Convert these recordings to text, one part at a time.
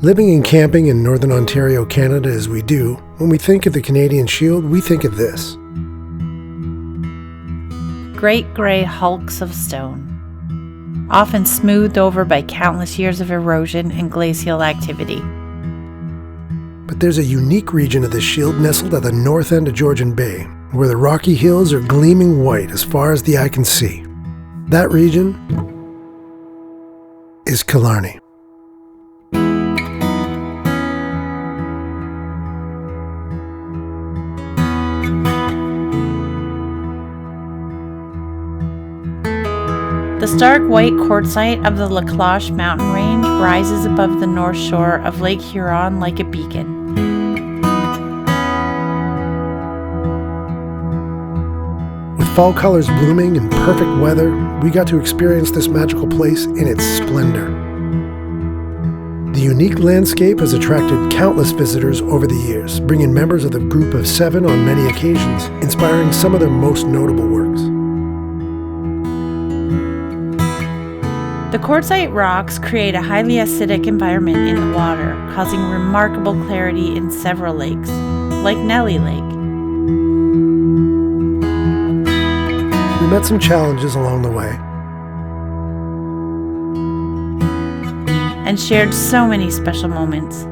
Living and camping in Northern Ontario, Canada as we do, when we think of the Canadian Shield, we think of this. Great grey hulks of stone, often smoothed over by countless years of erosion and glacial activity. But there's a unique region of the Shield nestled at the north end of Georgian Bay, where the rocky hills are gleaming white as far as the eye can see. That region is Killarney. The stark white quartzite of the La Cloche mountain range rises above the north shore of Lake Huron like a beacon. With fall colors blooming and perfect weather, we got to experience this magical place in its splendor. The unique landscape has attracted countless visitors over the years, bringing members of the group of 7 on many occasions, inspiring some of their most notable works. The quartzite rocks create a highly acidic environment in the water, causing remarkable clarity in several lakes, like Nellie Lake. We met some challenges along the way. And shared so many special moments.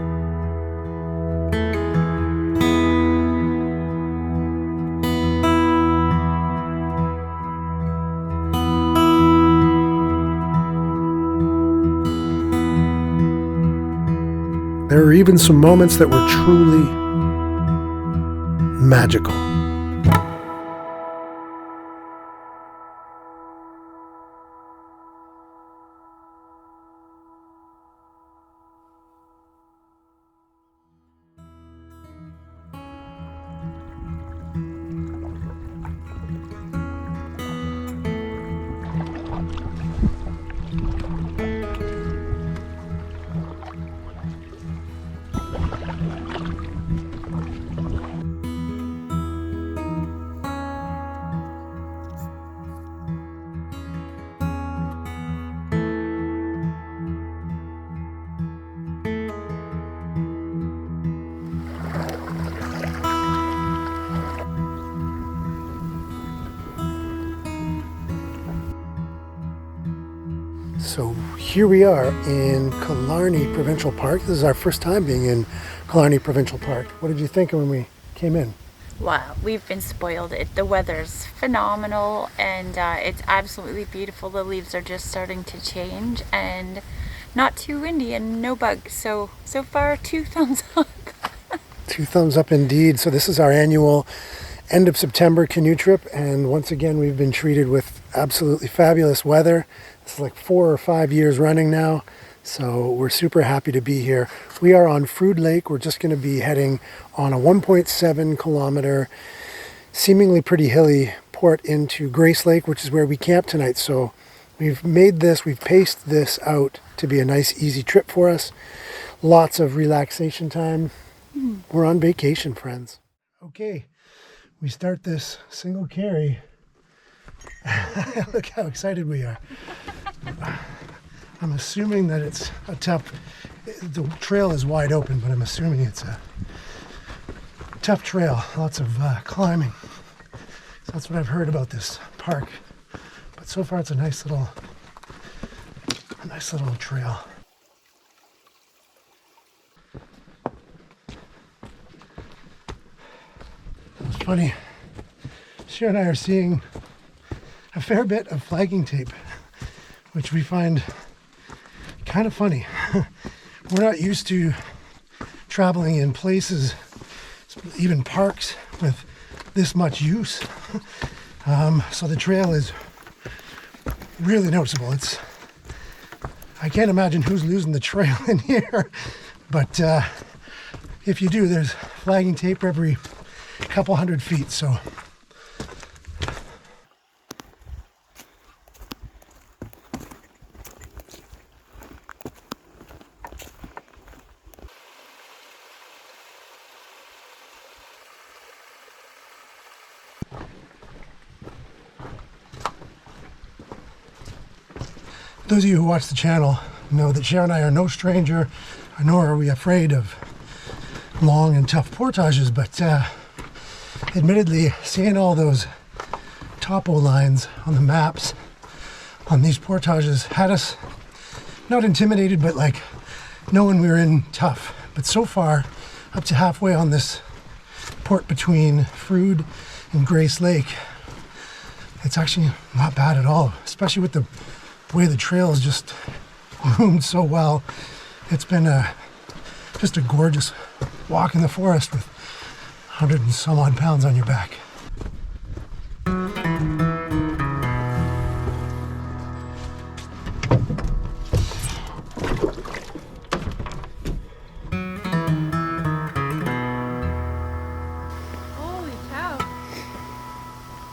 There were even some moments that were truly magical. So here we are in Killarney Provincial Park. This is our first time being in Killarney Provincial Park. What did you think when we came in? Wow, we've been spoiled. The weather's phenomenal and it's absolutely beautiful. The leaves are just starting to change and not too windy and no bugs. So far, 2 thumbs up. 2 thumbs up indeed. So this is our annual end of September canoe trip, and once again we've been treated with absolutely fabulous weather. It's like 4 or 5 years running now, so we're super happy to be here. We are on Frood Lake. We're just going to be heading on a 1.7 kilometer, seemingly pretty hilly port into Grace Lake, which is where we camp tonight. So we've paced this out to be a nice easy trip for us. Lots of relaxation time. We're on vacation, friends. Okay, we start this single carry. Look how excited we are. I'm assuming that it's a tough, the trail is wide open, but I'm assuming it's a tough trail, lots of climbing. So that's what I've heard about this park. But so far it's a nice little trail. It's funny, Sharon and I are seeing a fair bit of flagging tape, which we find kind of funny. We're not used to traveling in places, even parks, with this much use. So the trail is really noticeable. I can't imagine who's losing the trail in here, but if you do, there's flagging tape every couple 100 feet. So those of you who watch the channel know that Sharon and I are no stranger nor are we afraid of long and tough portages, but admittedly, seeing all those topo lines on the maps on these portages had us not intimidated, but like knowing we were in tough. But so far, up to halfway on this port between Frood and Grace Lake, it's actually not bad at all, especially with the way the trail is just groomed so well. It's been just a gorgeous walk in the forest with 100 and some odd pounds on your back. Holy cow.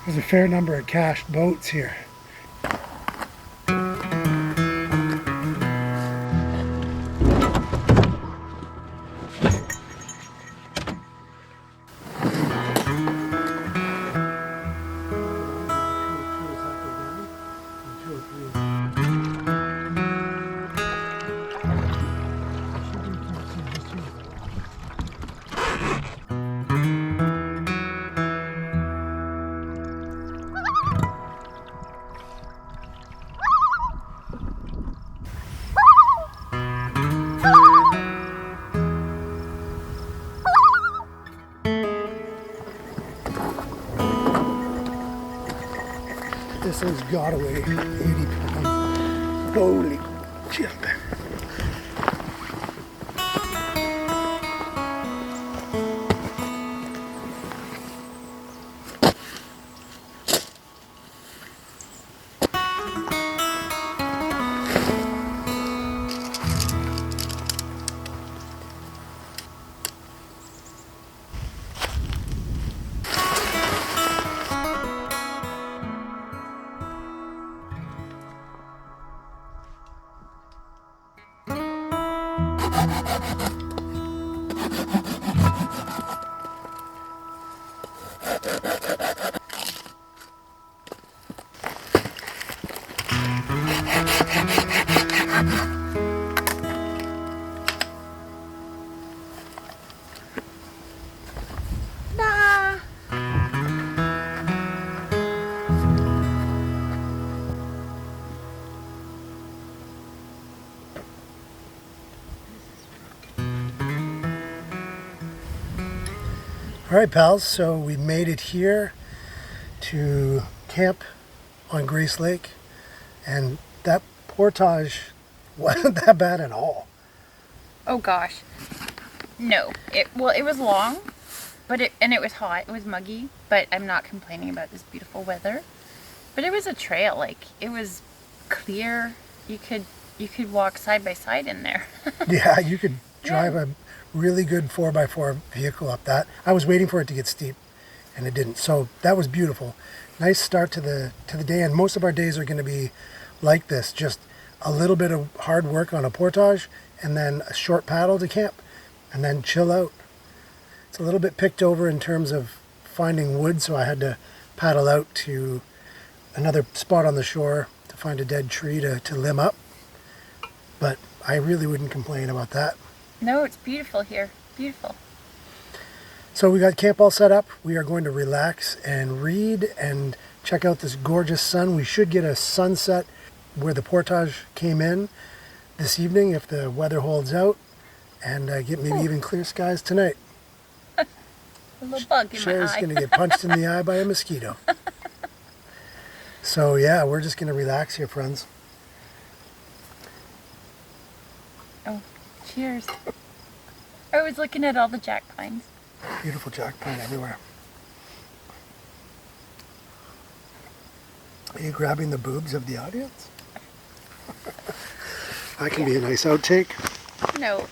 There's a fair number of cached boats here. This has got to weigh 80 pounds. Holy jumping. All right, pals, so we made it here to camp on Grace Lake, and that portage wasn't that bad at all. Oh gosh. No. It was long, but it was hot. It was muggy, but I'm not complaining about this beautiful weather. But it was a trail, like it was clear. You could walk side by side in there. Yeah, you could drive a really good 4x4 vehicle up that. I was waiting for it to get steep, and it didn't. So that was beautiful. Nice start to the day, and most of our days are going to be like this. Just a little bit of hard work on a portage, and then a short paddle to camp, and then chill out. It's a little bit picked over in terms of finding wood, so I had to paddle out to another spot on the shore to find a dead tree to limb up. But I really wouldn't complain about that. No, it's beautiful here. Beautiful. So we got camp all set up. We are going to relax and read and check out this gorgeous sun. We should get a sunset where the portage came in this evening if the weather holds out, and get maybe even clear skies tonight. A little bug in my Sherry's eye. going to get punched in the eye by a mosquito. So yeah, we're just going to relax here, friends. Oh, cheers. I was looking at all the jack pines. Beautiful jack pine everywhere. Are you grabbing the boobs of the audience? That can be a nice outtake. No.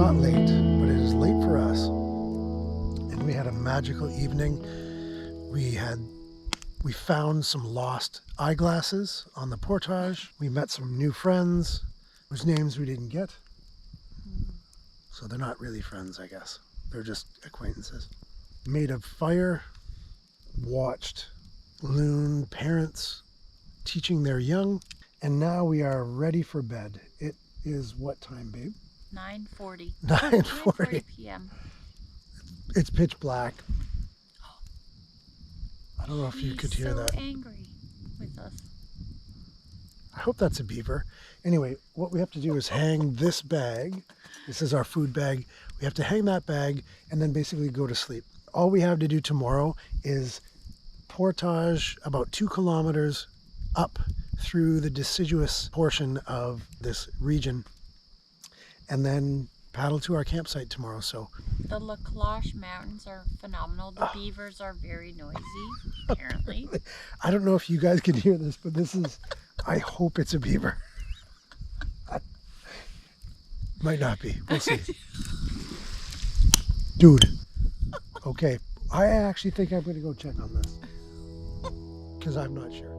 not late, but it is late for us. And we had a magical evening. We found some lost eyeglasses on the Portage. We met some new friends whose names we didn't get. So they're not really friends, I guess. They're just acquaintances. Made of fire, watched loon parents teaching their young, and now we are ready for bed. It is what time, babe? 9:40. 9:40 p.m. It's pitch black. I don't know if you could hear that. He's so angry with us. I hope that's a beaver. Anyway, what we have to do is hang this bag. This is our food bag. We have to hang that bag and then basically go to sleep. All we have to do tomorrow is portage about 2 kilometers up through the deciduous portion of this region and then paddle to our campsite tomorrow. So The Lacloche Mountains are phenomenal. The beavers are very noisy, apparently. I don't know if you guys can hear this, but this is, I hope it's a beaver. Might not be. We'll see. Dude. Okay. I actually think I'm going to go check on this. Because I'm not sure.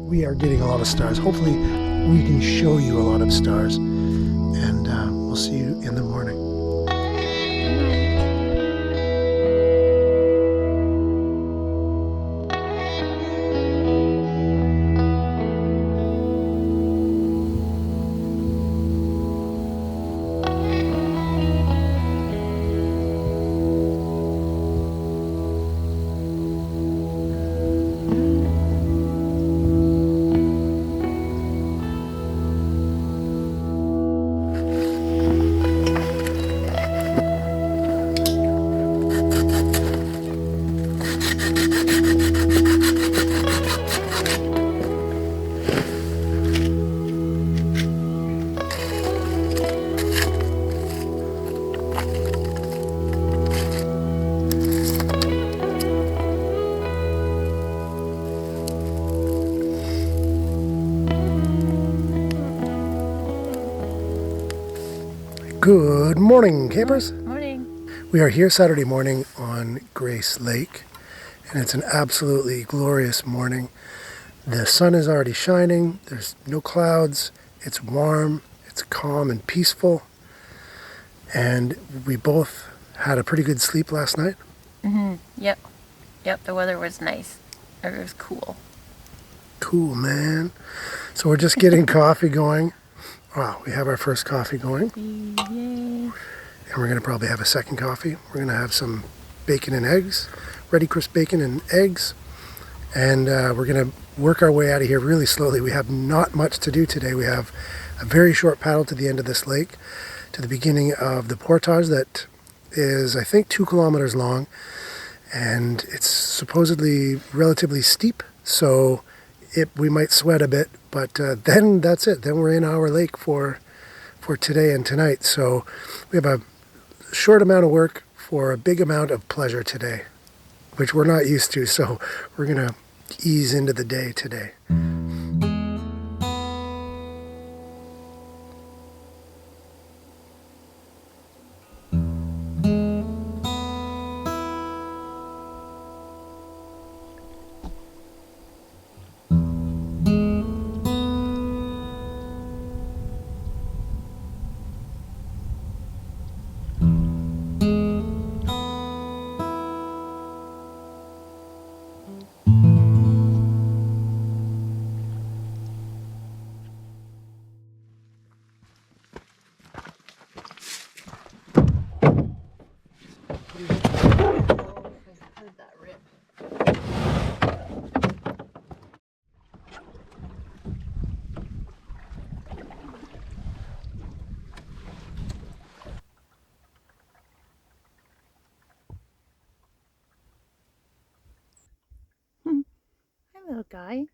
We are getting a lot of stars. Hopefully we can show you a lot of stars. And we'll see you in the morning. Good morning, campers. Morning. We are here Saturday morning on Grace Lake, and it's an absolutely glorious morning. The sun is already shining, there's no clouds, it's warm, it's calm and peaceful, and we both had a pretty good sleep last night. Yep, the weather was nice. It was cool. Cool, man. So we're just getting coffee going. Wow, we have our first coffee going. Yay. And we're going to probably have a second coffee. We're going to have some bacon and eggs, ready crisp bacon and eggs. And we're going to work our way out of here really slowly. We have not much to do today. We have a very short paddle to the end of this lake, to the beginning of the Portage that is, I think, 2 kilometers long. And it's supposedly relatively steep, so we might sweat a bit. But then that's it. Then we're in our lake for today and tonight. So we have a short amount of work for a big amount of pleasure today, which we're not used to. So we're going to ease into the day today. Hi, little guy.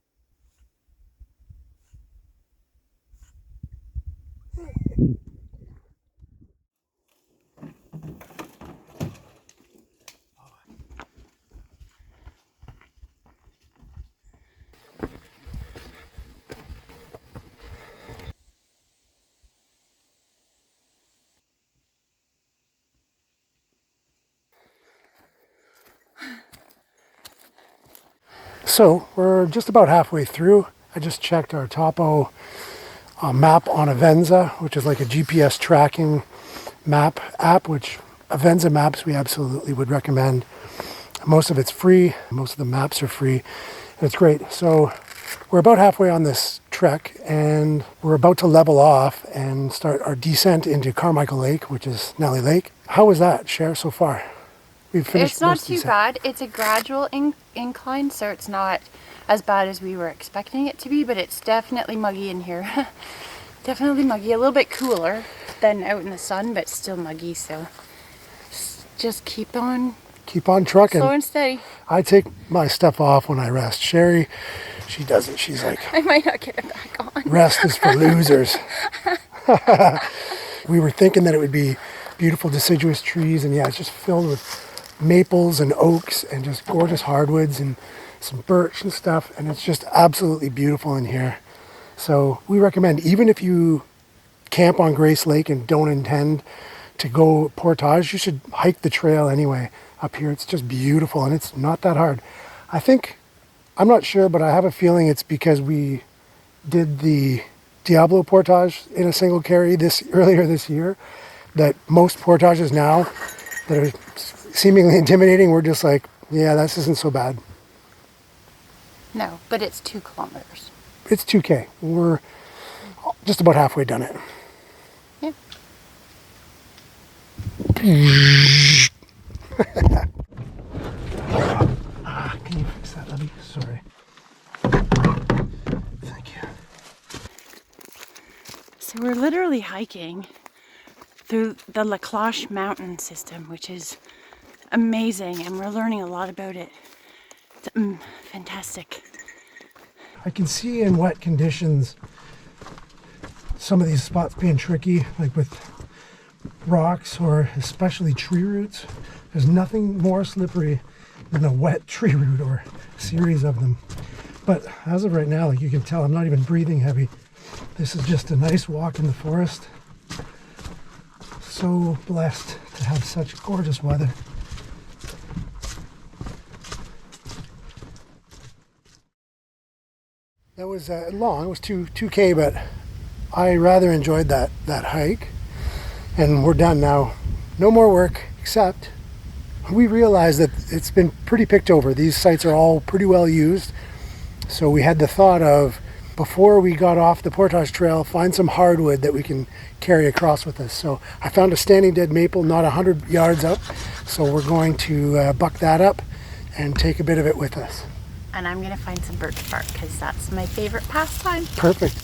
So we're just about halfway through. I just checked our topo map on Avenza, which is like a GPS tracking map app, which Avenza maps we absolutely would recommend. Most of it's free. Most of the maps are free. And it's great. So we're about halfway on this trek and we're about to level off and start our descent into Carmichael Lake, which is Nellie Lake. How was that, Cher, so far? We've finished. It's not too bad. It's a gradual incline, so it's not as bad as we were expecting it to be, but it's definitely muggy in here. Definitely muggy. A little bit cooler than out in the sun, but still muggy, so just keep on trucking. slow and steady. I take my stuff off when I rest. Sherry, she doesn't. She's like, I might not get it back on. rest is for losers. We were thinking that it would be beautiful deciduous trees, and yeah, it's just filled with maples and oaks and just gorgeous hardwoods and some birch and stuff, and it's just absolutely beautiful in here. So we recommend, even if you camp on Grace Lake and don't intend to go Portage, you should hike the trail anyway up here. It's just beautiful and it's not that hard. I think, I'm not sure, but I have a feeling it's because we did the Diablo Portage in a single carry earlier this year, that most portages now that are seemingly intimidating, we're just like, yeah, this isn't so bad. No, but it's 2 kilometers. It's 2K. We're just about halfway done it. Yeah. Can you fix that, Libby? Sorry. Thank you. So we're literally hiking through the La Cloche mountain system, which is amazing, and we're learning a lot about it. It's fantastic. I can see in wet conditions some of these spots being tricky, like with rocks or especially tree roots. There's nothing more slippery than a wet tree root or a series of them. But as of right now, like you can tell, I'm not even breathing heavy. This is just a nice walk in the forest. So blessed to have such gorgeous weather. That was long. It was 2K, but I rather enjoyed that hike. And we're done now. No more work, except we realized that it's been pretty picked over. These sites are all pretty well used. So we had the thought of, before we got off the Portage Trail, find some hardwood that we can carry across with us. So I found a standing dead maple not 100 yards up. So we're going to buck that up and take a bit of it with us. And I'm going to find some birch bark because that's my favorite pastime. Perfect.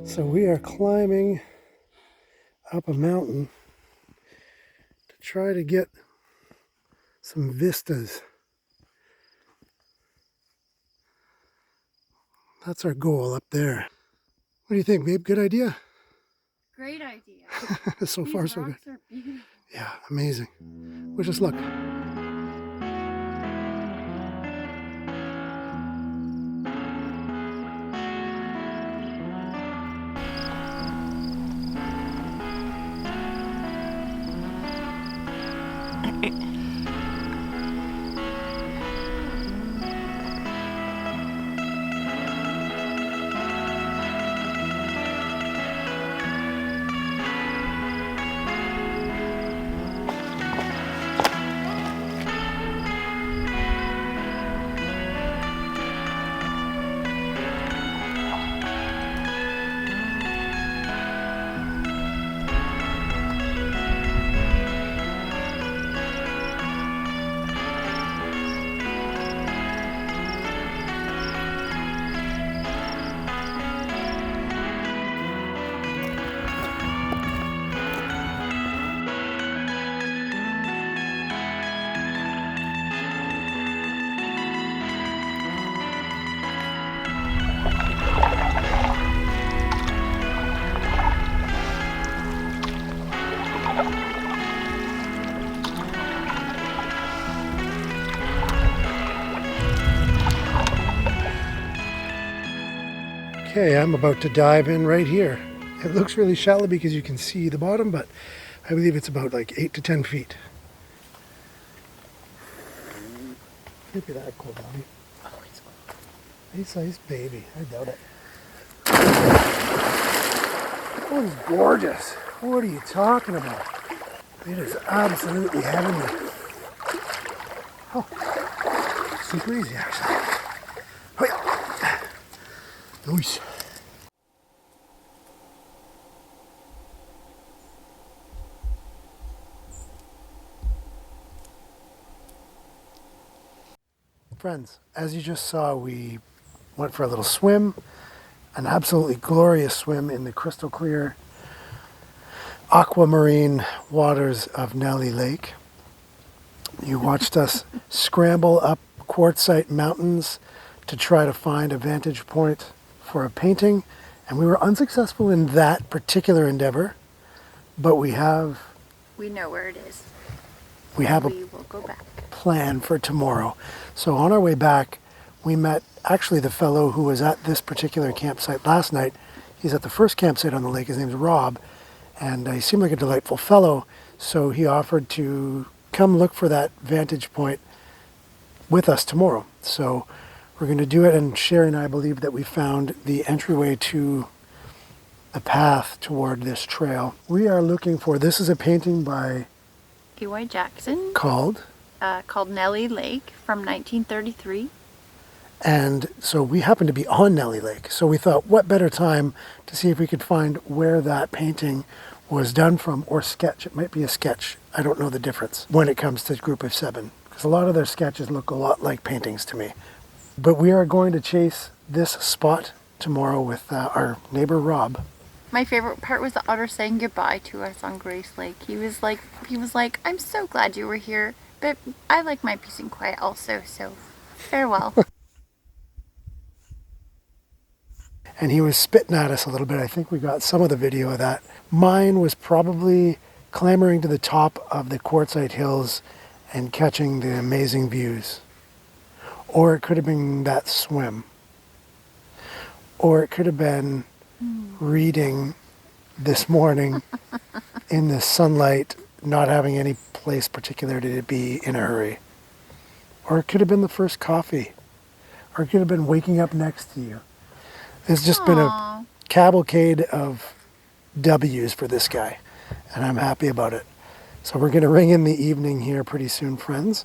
So we are climbing up a mountain to try to get some vistas. That's our goal up there. What do you think, babe? Good idea? Great idea. So far, so good. Are beautiful. Yeah, amazing. Wish us luck. Okay, I'm about to dive in right here. It looks really shallow because you can see the bottom, but I believe it's about like 8 to 10 feet. Can't be that cold, Bobby. Oh, it's cold. Nice size baby. I doubt it. Oh, it's gorgeous. What are you talking about? It is absolutely heavenly. Oh, super easy actually. Oh yeah. Nice. Friends, as you just saw, we went for a little swim, an absolutely glorious swim in the crystal clear aquamarine waters of Nellie Lake. You watched us scramble up quartzite mountains to try to find a vantage point for a painting, and we were unsuccessful in that particular endeavor, but we We know where it is. have a We will go back. plan for tomorrow. So on our way back, we met actually the fellow who was at this particular campsite last night. He's at the first campsite on the lake. His name's Rob, and he seemed like a delightful fellow. So he offered to come look for that vantage point with us tomorrow. So we're going to do it, and Sherry and I believe that we found the entryway to the path toward this trail. We are looking for, this is a painting by E.Y. Jackson, called called Nellie Lake from 1933. And so we happened to be on Nellie Lake. So we thought, what better time to see if we could find where that painting was done from, or sketch. It might be a sketch. I don't know the difference when it comes to Group of Seven, because a lot of their sketches look a lot like paintings to me. But we are going to chase this spot tomorrow with our neighbor Rob. My favorite part was the otter saying goodbye to us on Grace Lake. He was like, I'm so glad you were here, but I like my peace and quiet also, so farewell. And he was spitting at us a little bit. I think we got some of the video of that. Mine was probably clambering to the top of the quartzite hills and catching the amazing views. Or it could have been that swim. Or it could have been reading this morning in the sunlight, not having any place particular to be in a hurry. Or it could have been the first coffee. Or it could have been waking up next to you. It's just been a cavalcade of W's for this guy, and I'm happy about it. So we're going to ring in the evening here pretty soon, friends.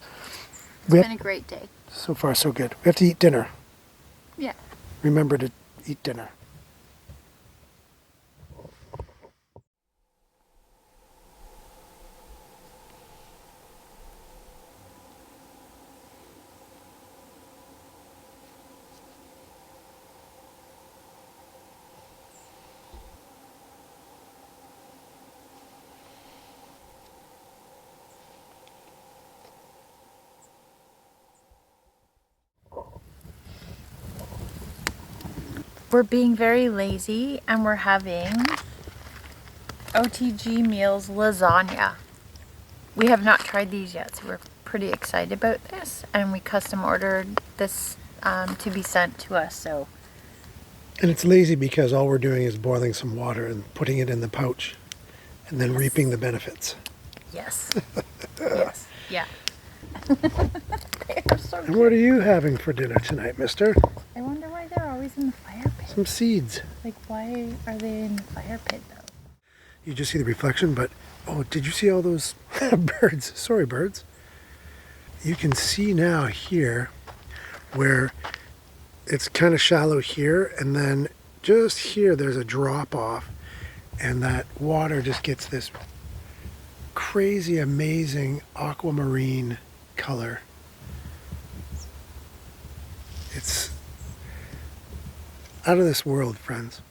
It's been a great day. So far, so good. We have to eat dinner. Yeah. Remember to eat dinner. We're being very lazy and we're having OTG Meals lasagna. We have not tried these yet, so we're pretty excited about this, and we custom ordered this to be sent to us. So, And it's lazy because all we're doing is boiling some water and putting it in the pouch and then reaping the benefits. yes. Yes. Yeah. They are so And what are you having for dinner tonight, mister? I wonder why they're always in the fire pit. Some seeds. Like, why are they in the fire pit though? You just see the reflection, but oh, did you see all those birds? Sorry, birds. You can see now here where it's kind of shallow here, and then just here there's a drop off, and that water just gets this crazy, amazing aquamarine color. It's out of this world, friends.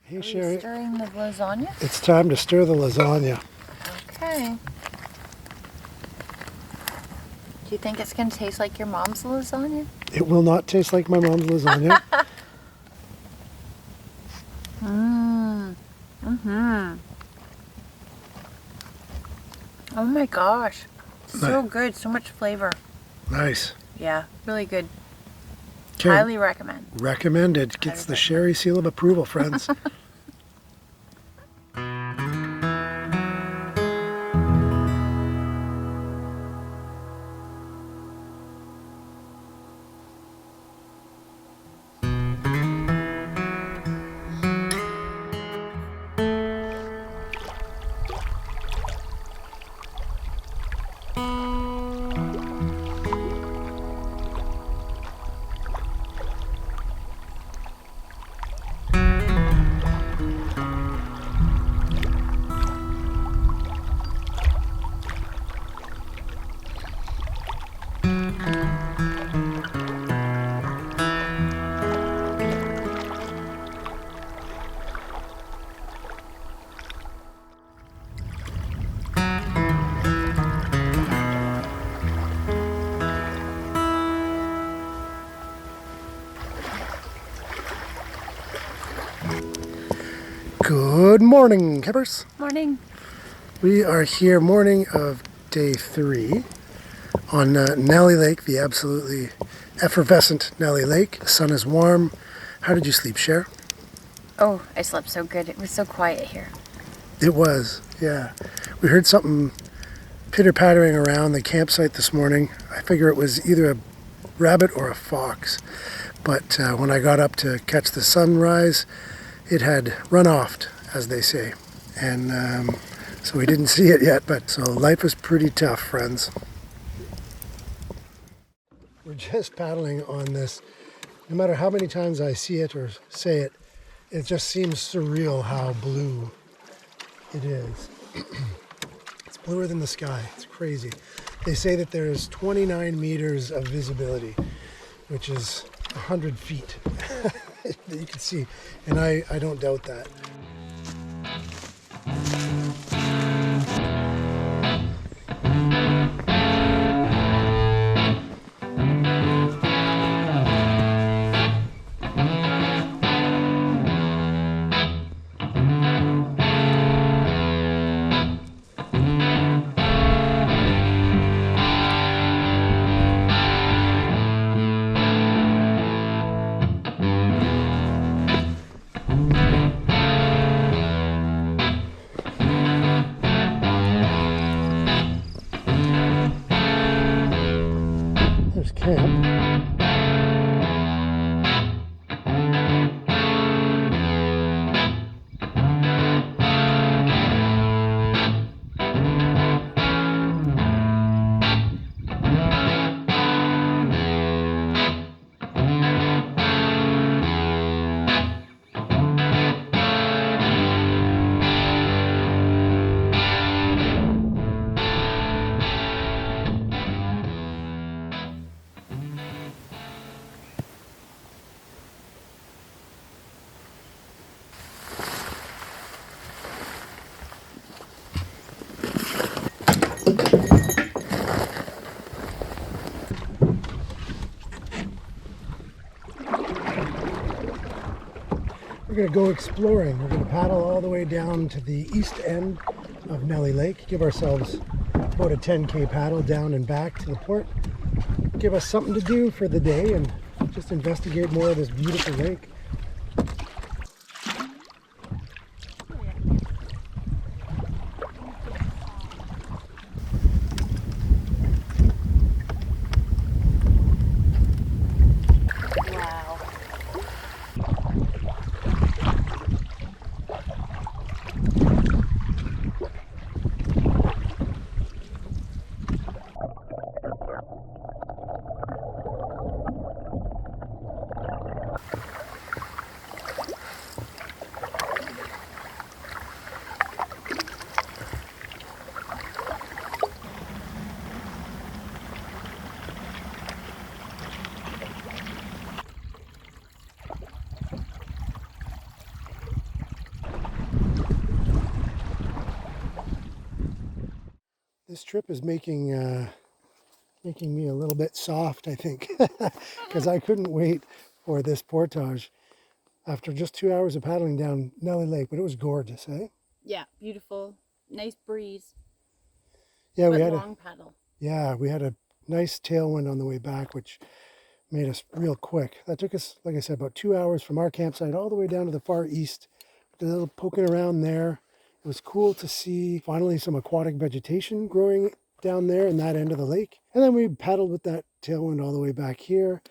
Hey, Are Sherry. you stirring the lasagna? It's time to stir the lasagna. Okay. Do you think it's going to taste like your mom's lasagna? It will not taste like my mom's lasagna. Oh my gosh. So good, so much flavor. Nice. Yeah, really good. Okay. Highly recommend. Recommended. Gets the Sherry seal of approval, friends. Good morning, campers. Morning. We are here morning of day 3 on Nellie Lake, the absolutely effervescent Nellie Lake. The sun is warm. How did you sleep, Cher? Oh, I slept so good. It was so quiet here. It was, yeah. We heard something pitter-pattering around the campsite this morning. I figure it was either a rabbit or a fox. But when I got up to catch the sunrise, it had run off, as they say. And so we didn't see it yet, but so life is pretty tough, friends. We're just paddling on this. No matter how many times I see it or say it, it just seems surreal how blue it is. It's bluer than the sky. It's crazy. They say that there's 29 meters of visibility, which is 100 feet that you can see. And I don't doubt that. There's camp. We're going to go exploring. We're going to paddle all the way down to the east end of Nellie Lake. Give ourselves about a 10K paddle down and back to the port. Give us something to do for the day and just investigate more of this beautiful lake. This trip is making me a little bit soft, I think, because I couldn't wait for this portage after just 2 hours of paddling down Nellie Lake, but it was gorgeous, eh? Yeah, beautiful. Nice breeze. Yeah, But we had long paddle. Yeah, we had a nice tailwind on the way back, which made us real quick. That took us, like I said, about 2 hours from our campsite all the way down to the far east. Did a little poking around there. It was cool to see finally some aquatic vegetation growing down there in that end of the lake. And then we paddled with that tailwind all the way back here,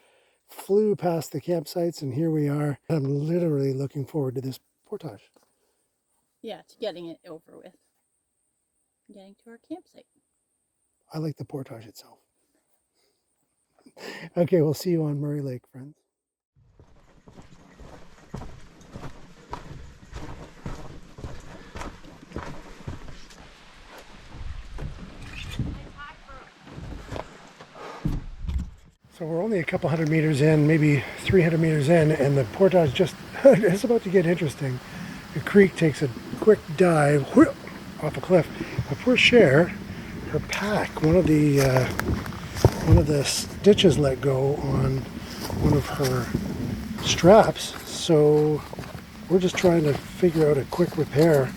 flew past the campsites, and here we are. I'm literally looking forward to this portage. Yeah, to getting it over with. Getting to our campsite. I like the portage itself. Okay, we'll see you on Murray Lake, friends. So we're only a couple hundred meters in, maybe 300 meters in, and the portage just, it's about to get interesting. The creek takes a quick dive off a cliff. But poor Cher, her pack, one of the stitches let go on one of her straps. So we're just trying to figure out a quick repair.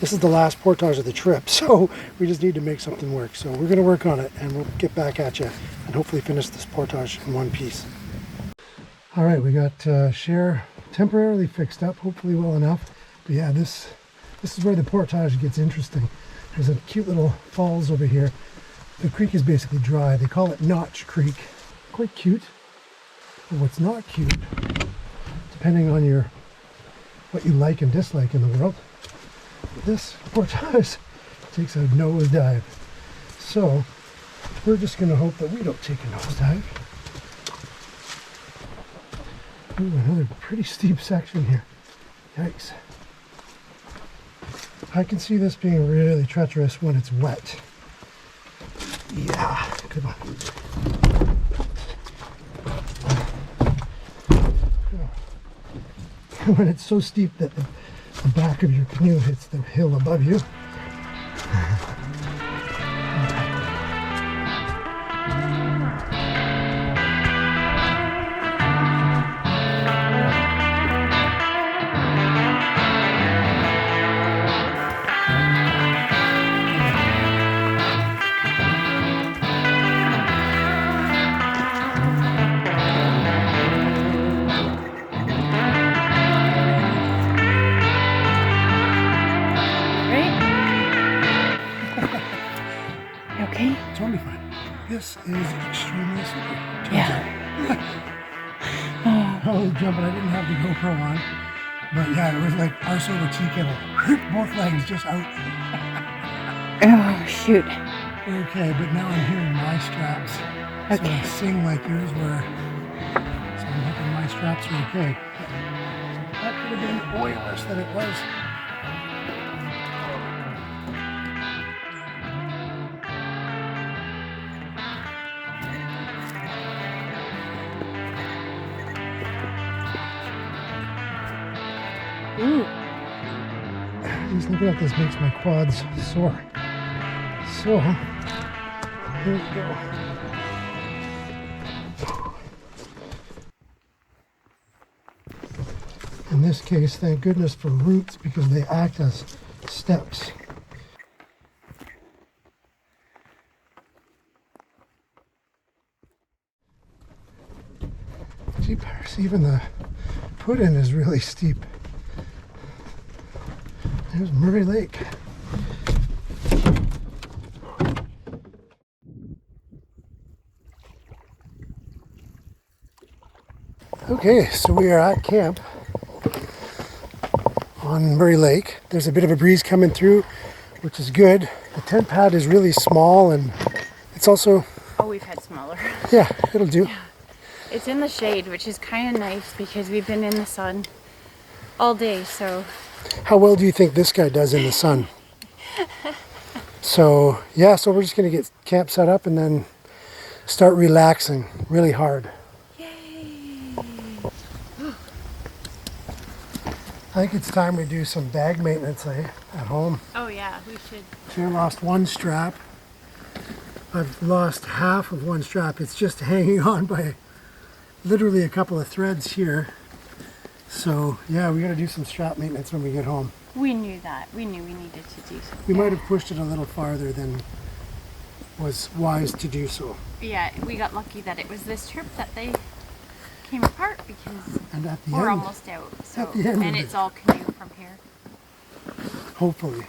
This is the last portage of the trip, so we just need to make something work. So we're going to work on it, and we'll get back at you and hopefully finish this portage in one piece. All right, we got Cher temporarily fixed up, hopefully well enough. But yeah, this is where the portage gets interesting. There's a cute little falls over here. The creek is basically dry. They call it Notch Creek. Quite cute. But what's not cute, depending on what you like and dislike in the world, this portage takes a nosedive. So we're just going to hope that we don't take a nosedive. Ooh, another pretty steep section here. Yikes. I can see this being really treacherous when it's wet. Yeah, good one. When it's so steep that the back of your canoe hits the hill above you. Okay? Totally fine. This is extremely slippery. Yeah. Holy jumping, I didn't have the GoPro on. But yeah, it was like arse over tea kettle. Both legs just out. Oh, shoot. Okay, but now I'm hearing my straps. Okay. So I sing like yours were. So I'm hoping my straps are okay. That could have been way worse than it was. Ooh. Just looking at this makes my quads sore. So, here we go. In this case, thank goodness for roots because they act as steps. Jeepers, even the put-in is really steep. There's Murray Lake. Okay, so we are at camp on Murray Lake. There's a bit of a breeze coming through, which is good. The tent pad is really small and it's also... Oh, we've had smaller. Yeah, it'll do. Yeah. It's in the shade, which is kind of nice because we've been in the sun all day, so... How well do you think this guy does in the sun? So, yeah, so we're just going to get camp set up and then start relaxing really hard. Yay! I think it's time we do some bag maintenance at home. Oh yeah, we should. So I lost one strap. I've lost half of one strap. It's just hanging on by literally a couple of threads here. So yeah, we got to do some strap maintenance when we get home. We knew that. We knew we needed to do something. We might have pushed it a little farther than was wise to do so. Yeah, we got lucky that it was this trip that they came apart because And at the we're end, almost out. So, at the end and of it's it. all canoe from here. Hopefully.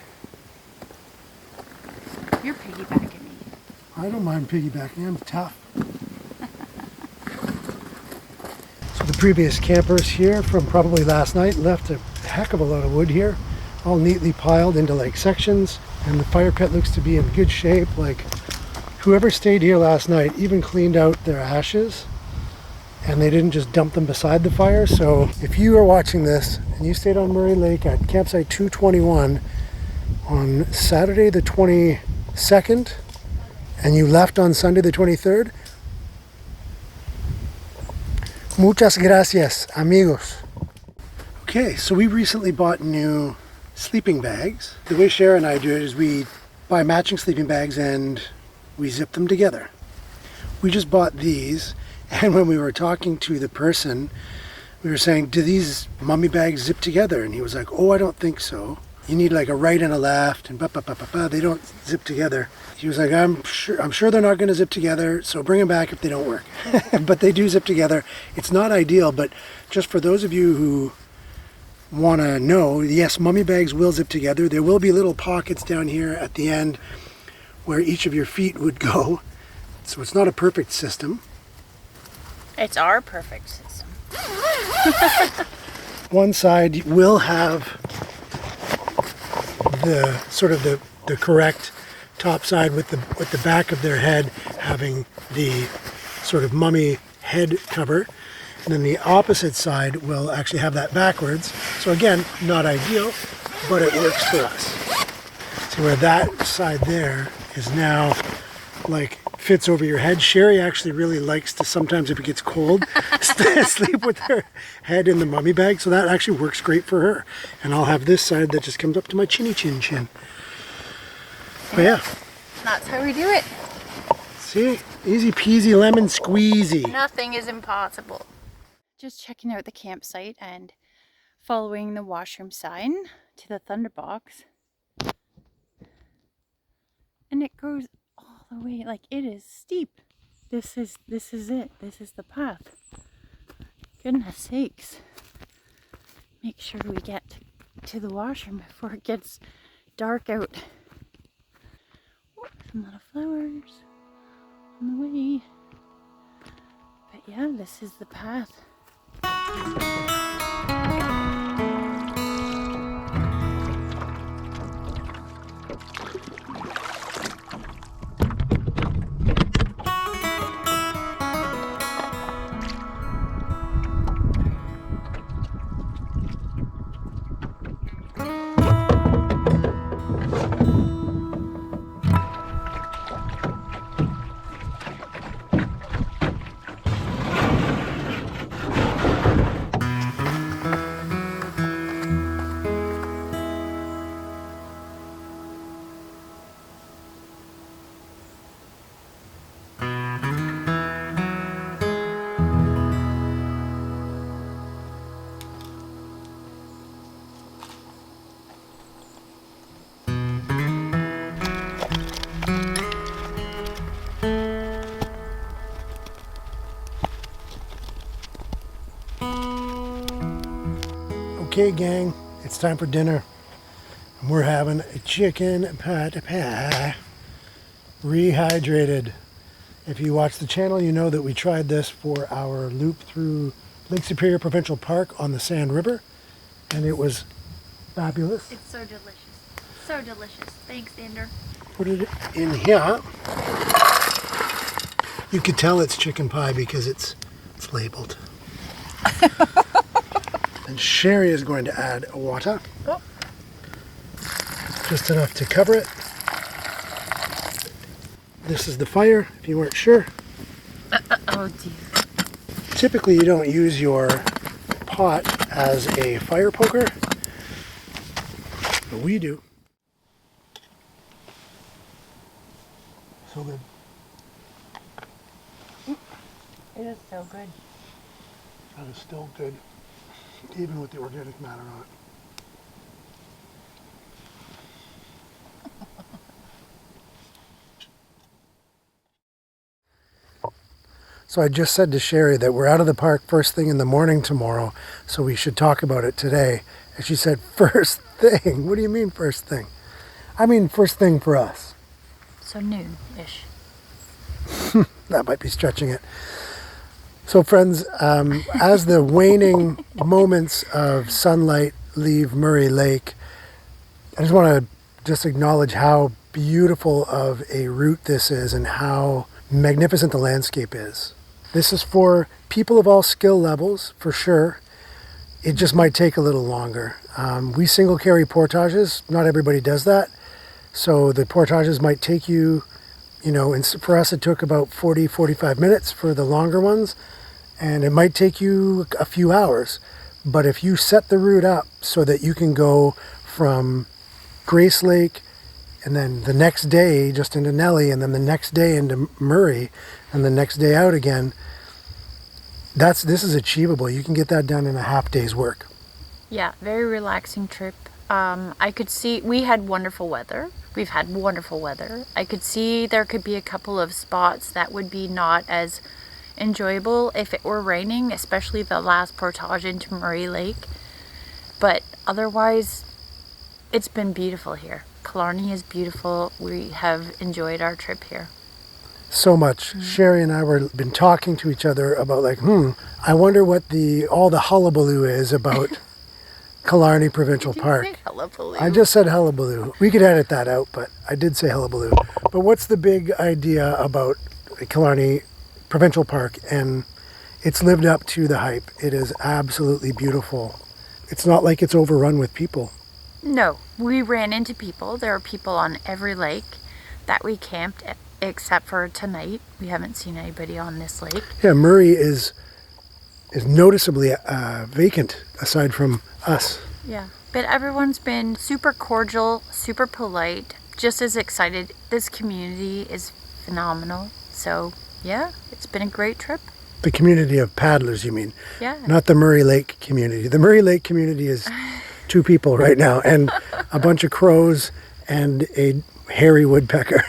You're piggybacking me. I don't mind piggybacking, I'm tough. So the previous campers here from probably last night left a heck of a lot of wood here, all neatly piled into like sections, and the fire pit looks to be in good shape. Like whoever stayed here last night even cleaned out their ashes, and they didn't just dump them beside the fire. So if you are watching this and you stayed on Murray Lake at campsite 221 on Saturday the 22nd and you left on Sunday the 23rd, muchas gracias, amigos. Okay, so we recently bought new sleeping bags. The way Shara and I do it is we buy matching sleeping bags and we zip them together. We just bought these, and when we were talking to the person, we were saying, do these mummy bags zip together? And he was like, oh, I don't think so. You need like a right and a left, and they don't zip together. He was like, I'm sure they're not going to zip together, so bring them back if they don't work. But they do zip together. It's not ideal, but just for those of you who want to know, yes, mummy bags will zip together. There will be little pockets down here at the end where each of your feet would go. So it's not a perfect system. It's our perfect system. One side will have the sort of the correct top side with the back of their head having the sort of mummy head cover, and then the opposite side will actually have that backwards. So again, not ideal, but it works for us. So where that side there is now like fits over your head. Sherry actually really likes to sometimes, if it gets cold, sleep with her head in the mummy bag. So that actually works great for her. And I'll have this side that just comes up to my chinny chin. But yeah. That's how we do it. See? Easy peasy lemon squeezy. Nothing is impossible. Just checking out the campsite and following the washroom sign to the Thunderbox. And it goes all the way, like it is steep. This is it. This is the path. Goodness sakes. Make sure we get to the washroom before it gets dark out. Oh, some little flowers on the way. But yeah, this is the path. Okay, gang, it's time for dinner. And we're having a chicken pot pie, rehydrated. If you watch the channel, you know that we tried this for our loop through Lake Superior Provincial Park on the Sand River, and it was fabulous. It's so delicious. So delicious. Thanks, Ander. Put it in here. You could tell it's chicken pie because it's labeled. And Sherry is going to add water. Oh. Just enough to cover it. This is the fire, if you weren't sure. Oh dear. Typically you don't use your pot as a fire poker, but we do. So good. It is so good. That is still good, even with the organic matter on it. So I just said to Sherry that we're out of the park first thing in the morning tomorrow, so we should talk about it today. And she said, first thing? What do you mean first thing? I mean first thing for us. So noon-ish. That might be stretching it. So friends, as the waning moments of sunlight leave Murray Lake, I just want to acknowledge how beautiful of a route this is and how magnificent the landscape is. This is for people of all skill levels, for sure. It just might take a little longer. We single carry portages. Not everybody does that. So the portages might take you, and for us it took about 40, 45 minutes for the longer ones. And it might take you a few hours. But if you set the route up so that you can go from Grace Lake and then the next day just into Nelly and then the next day into Murray and the next day out again, this is achievable. You can get that done in a half day's work. Yeah, very relaxing trip. I could see we had wonderful weather. We've had wonderful weather. I could see there could be a couple of spots that would be not as enjoyable if it were raining, especially the last portage into Murray Lake. But otherwise, it's been beautiful here. Killarney is beautiful. We have enjoyed our trip here. So much. Sherry and I were been talking to each other about I wonder what all the hullabaloo is about Killarney Provincial Park. Hullabaloo. I just said hullabaloo. We could edit that out, but I did say hullabaloo. But what's the big idea about Killarney Provincial Park? And it's lived up to the hype. It is absolutely beautiful. It's not like it's overrun with people. No, we ran into people. There are people on every lake that we camped at, except for tonight. We haven't seen anybody on this lake. Yeah, Murray is noticeably vacant aside from us. Yeah, but everyone's been super cordial, super polite, just as excited. This community is phenomenal. So, yeah, it's been a great trip. The community of paddlers, you mean? Yeah. Not the Murray Lake community. The Murray Lake community is 2 people right now and a bunch of crows and a hairy woodpecker.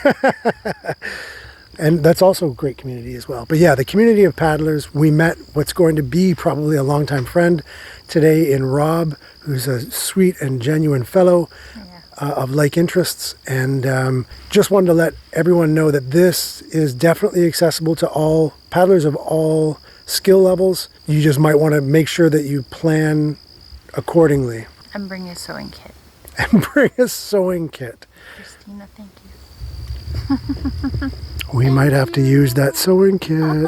And that's also a great community as well. But yeah, the community of paddlers, we met what's going to be probably a longtime friend today in Rob, who's a sweet and genuine fellow of like interests. And just wanted to let everyone know that this is definitely accessible to all paddlers of all skill levels. You just might want to make sure that you plan accordingly. And bring a sewing kit. And bring a sewing kit. Christina, thank you. We might have to use that sewing kit.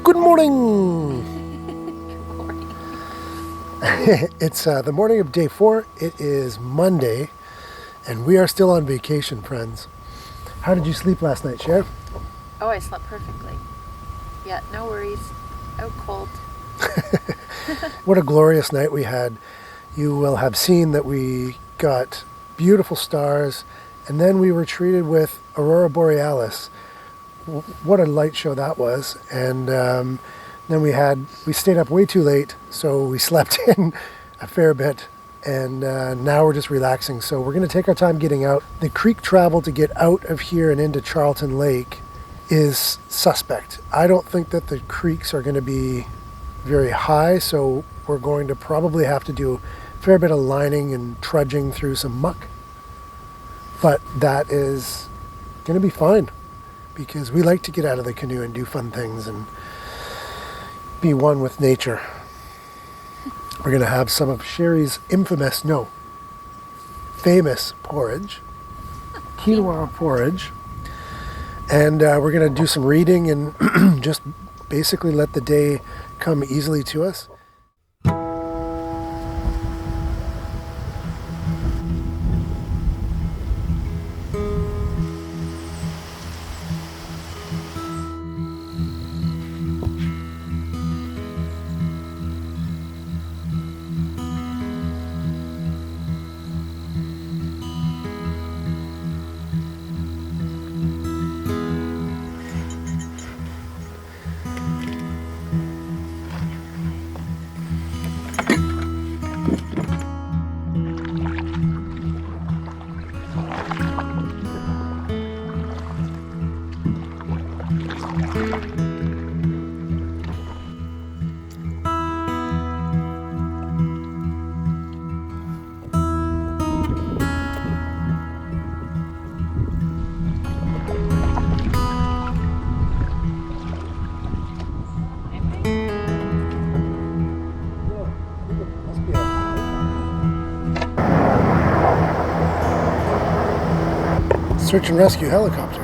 Good morning! It's the morning of day 4. It is Monday, and we are still on vacation, friends. How did you sleep last night, Sheriff? Oh, I slept perfectly. Yeah, no worries. Out cold. What a glorious night we had. You will have seen that we got beautiful stars, and then we were treated with Aurora Borealis. What a light show that was. And then we stayed up way too late, so we slept in a fair bit, and now we're just relaxing. So we're going to take our time getting out. The creek travel to get out of here and into Charlton Lake is suspect. I don't think that the creeks are going to be very high, so we're going to probably have to do a fair bit of lining and trudging through some muck. But that is going to be fine. because we like to get out of the canoe and do fun things and be one with nature. We're going to have some of Sherry's famous porridge, quinoa porridge, and we're going to do some reading and just basically let the day come easily to us. Search and rescue helicopter.